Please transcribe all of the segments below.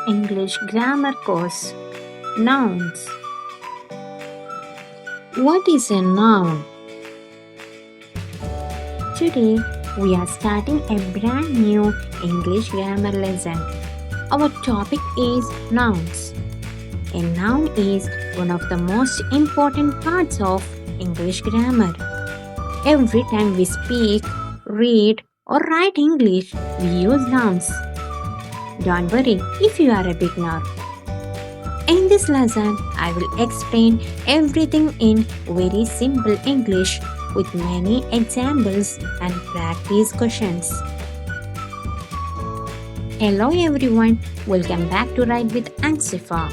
English Grammar Course. Nouns. What is a noun? Today we are starting a brand new English grammar lesson. Our topic is nouns. A noun is one of the most important parts of English grammar. Every time we speak, read, or write English, we use nouns. Don't worry if you are a beginner. In this lesson, I will explain everything in very simple English with many examples and practice questions. Hello everyone, welcome back to Write with Ansifa.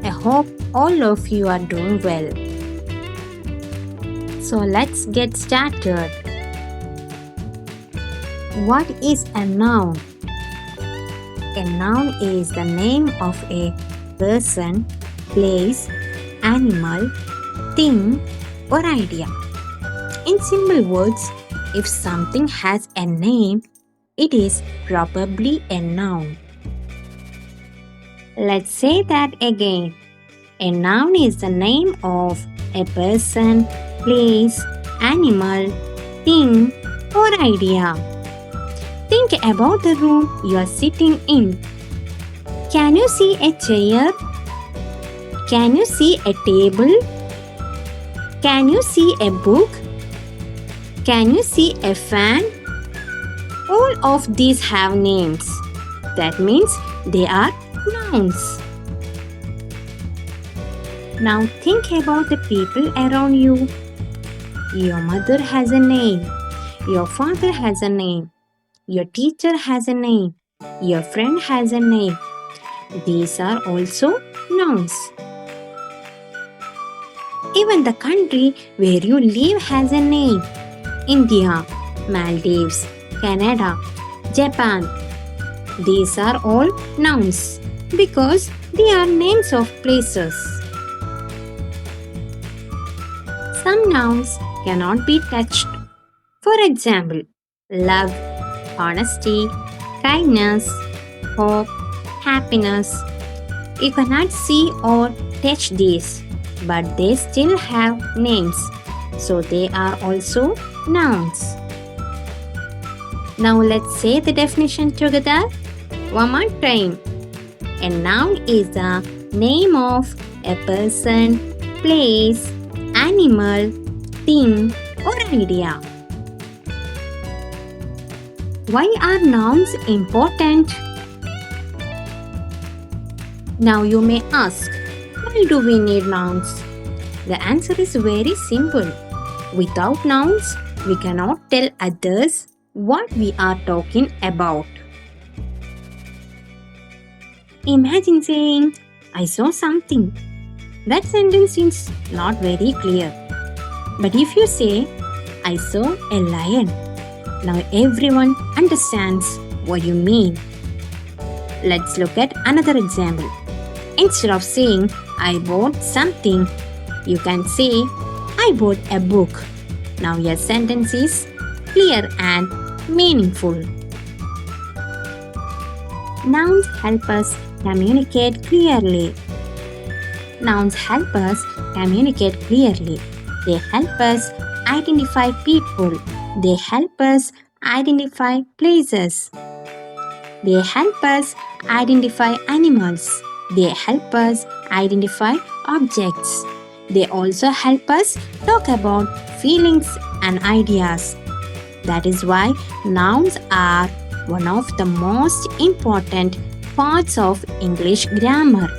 I hope all of you are doing well. So let's get started. What is a noun? A noun is the name of a person, place, animal, thing, or idea. In simple words, if something has a name, it is probably a noun. Let's say that again. A noun is the name of a person, place, animal, thing, or idea. Think about the room you are sitting in. Can you see a chair? Can you see a table? Can you see a book? Can you see a fan? All of these have names. That means they are nouns. Now think about the people around you. Your mother has a name. Your father has a name. Your teacher has a name. Your friend has a name. These are also nouns. Even the country where you live has a name. India, Maldives, Canada, Japan. These are all nouns because they are names of places. Some nouns cannot be touched. For example, love, honesty, kindness, hope, happiness. You cannot see or touch these, but they still have names, so they are also nouns. Now let's say the definition together. One more time. A noun is the name of a person, place, animal, thing, or idea. Why are nouns important? Now you may ask, why do we need nouns? The answer is very simple. Without nouns, we cannot tell others what we are talking about. Imagine saying, I saw something. That sentence is not very clear. But if you say, I saw a lion, now everyone understands what you mean. Let's look at another example. Instead of saying, I bought something, you can say, I bought a book. Now your sentence is clear and meaningful. Nouns help us communicate clearly. Nouns help us communicate clearly. They help us identify people. They help us identify places. They help us identify animals. They help us identify objects. They also help us talk about feelings and ideas. That is why nouns are one of the most important parts of English grammar.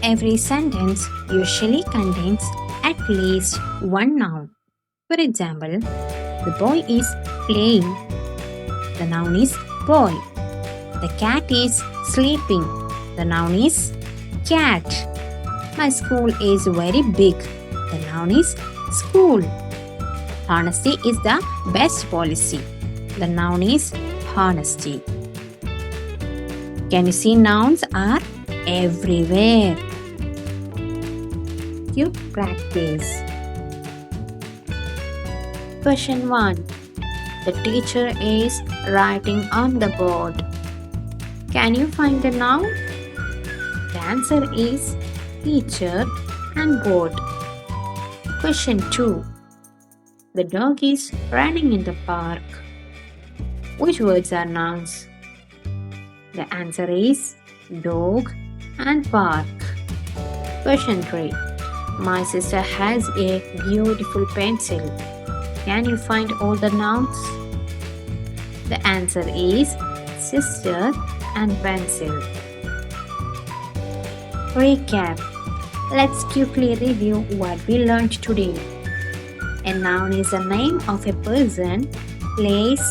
Every sentence usually contains at least one noun. For example, the boy is playing. The noun is boy. The cat is sleeping. The noun is cat. My school is very big. The noun is school. Honesty is the best policy. The noun is honesty. Can you see nouns are everywhere? You practice. Question 1. The teacher is writing on the board. Can you find the noun? The answer is teacher and boat. Question 2. The dog is running in the park. Which words are nouns? The answer is dog and park. Question 3. My sister has a beautiful pencil. Can you find all the nouns? The answer is sister and pencil. Recap. Let's quickly review what we learned today. A noun is a name of a person, place,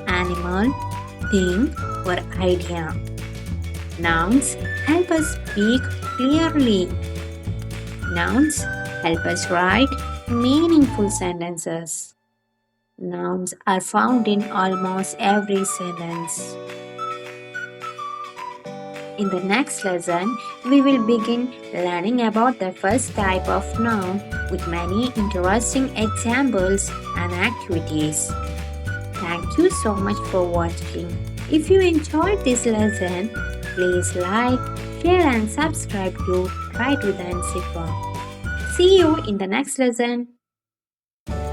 animal, thing, or idea. Nouns help us speak clearly. Nouns help us write meaningful sentences. Nouns are found in almost every sentence. In the next lesson, we will begin learning about the first type of noun with many interesting examples and activities. Thank you so much for watching. If you enjoyed this lesson, please like, share and subscribe to Write with Ansifa. See you in the next lesson.